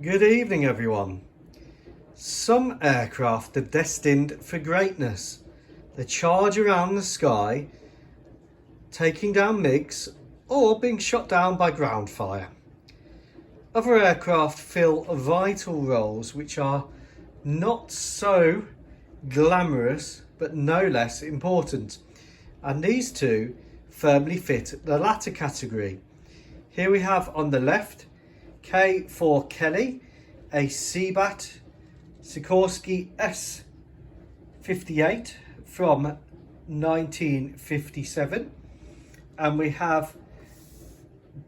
Good evening, everyone. Some aircraft are destined for greatness. They charge around the sky, taking down MiGs or being shot down by ground fire. Other aircraft fill vital roles which are not so glamorous but no less important, and these two firmly fit the latter category. Here we have on the left K for Kelly, a Seabat Sikorsky S-58 from 1957, and we have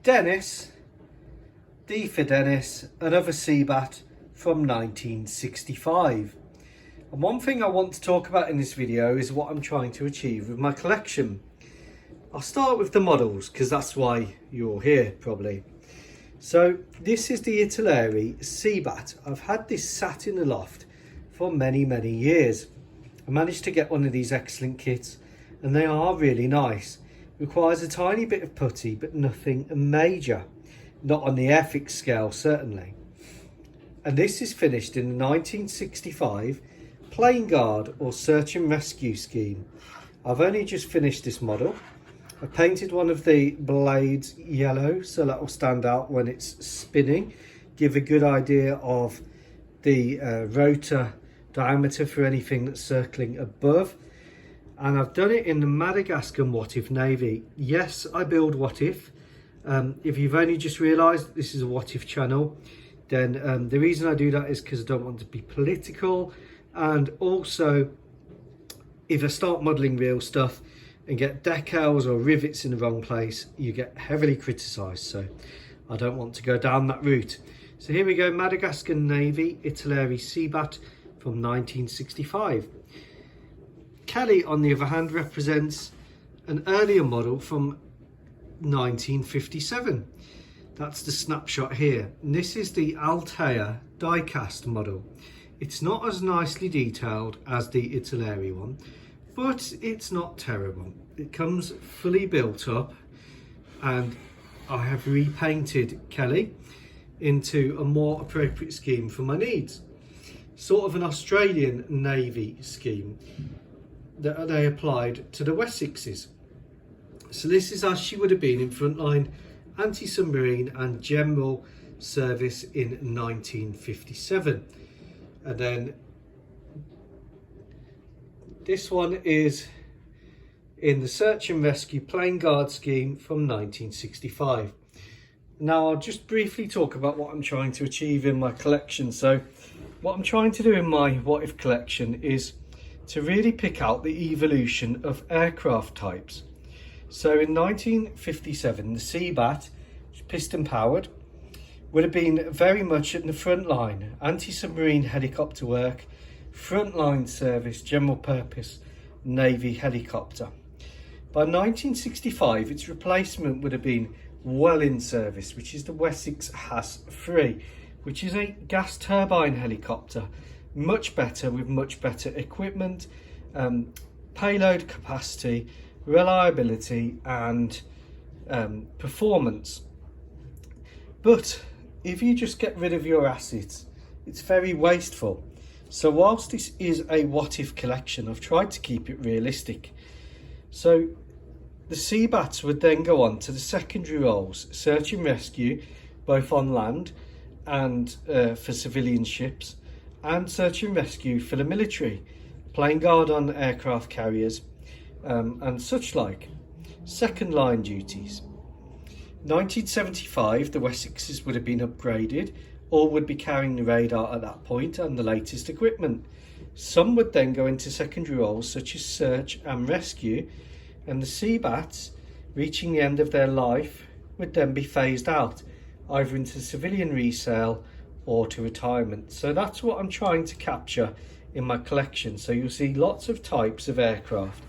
Dennis, D for Dennis, another Seabat from 1965. And one thing I want to talk about in this video is what I'm trying to achieve with my collection. I'll start with the models because that's why you're here probably. So this is the Italeri Seabat. I've had this sat in the loft for many years. I managed to get one of these excellent kits and they are really nice. Requires a tiny bit of putty but nothing major. Not on the Airfix scale certainly. And this is finished in the 1965 Plane Guard or Search and Rescue scheme. I've only just finished this model. I painted one of the blades yellow so that will stand out when it's spinning, give a good idea of the rotor diameter for anything that's circling above. And I've done it in the Madagascan What If Navy. Yes, I build What If. If you've only just realised that this is a What If channel, then the reason I do that is because I don't want to be political, and also if I start modelling real stuff and get decals or rivets in the wrong place, you get heavily criticised, so I don't want to go down that route. So here we go, Madagascan Navy Italeri Seabat from 1965. Kelly, on the other hand, represents an earlier model from 1957. That's the snapshot here. And this is the Altaya diecast model. It's not as nicely detailed as the Italeri one, but it's not terrible. It comes fully built up, and I have repainted Kelly into a more appropriate scheme for my needs. Sort of an Australian Navy scheme that they applied to the Wessexes. So this is as she would have been in frontline anti-submarine and general service in 1957. And then this one is in the Search and Rescue Plane Guard scheme from 1965. Now I'll just briefly talk about what I'm trying to achieve in my collection. So what I'm trying to do in my What If collection is to really pick out the evolution of aircraft types. So in 1957, the Seabat, piston powered, would have been very much at the front line, anti-submarine helicopter work, frontline service, general purpose Navy helicopter. By 1965, its replacement would have been well in service, which is the Wessex HSS-1, which is a gas turbine helicopter, much better with much better equipment, payload capacity, reliability and performance. But if you just get rid of your assets, it's very wasteful. So whilst this is a What If collection, I've tried to keep it realistic. So the Seabats would then go on to the secondary roles, search and rescue, both on land and for civilian ships, and search and rescue for the military, plane guard on aircraft carriers and such like. Second line duties. 1975, the Wessexes would have been upgraded or would be carrying the radar at that point and the latest equipment. Some would then go into secondary roles such as search and rescue, and the Seabats, reaching the end of their life, would then be phased out, either into civilian resale or to retirement. So that's what I'm trying to capture in my collection. So you'll see lots of types of aircraft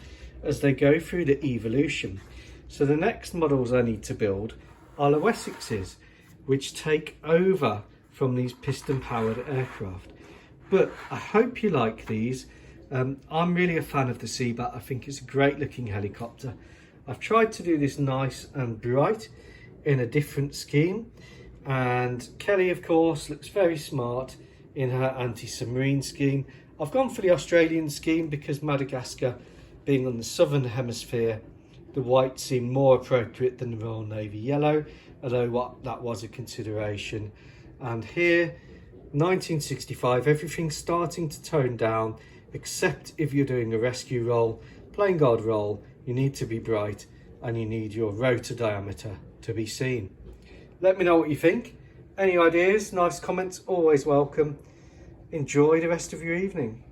as they go through the evolution. So the next models I need to build are the Wessexes, which take over from these piston powered aircraft. But I hope you like these. I'm really a fan of the Seabat. I think it's a great looking helicopter. I've tried to do this nice and bright in a different scheme, And Kelly, of course, looks very smart in her anti-submarine scheme. I've gone for the Australian scheme because Madagascar being on the southern hemisphere, the white seemed more appropriate than the Royal Navy yellow, although that was a consideration. And here, 1965, everything's starting to tone down, except if you're doing a rescue role, plain guard role, you need to be bright and you need your rotor diameter to be seen. Let me know what you think. Any ideas, nice comments, always welcome. Enjoy the rest of your evening.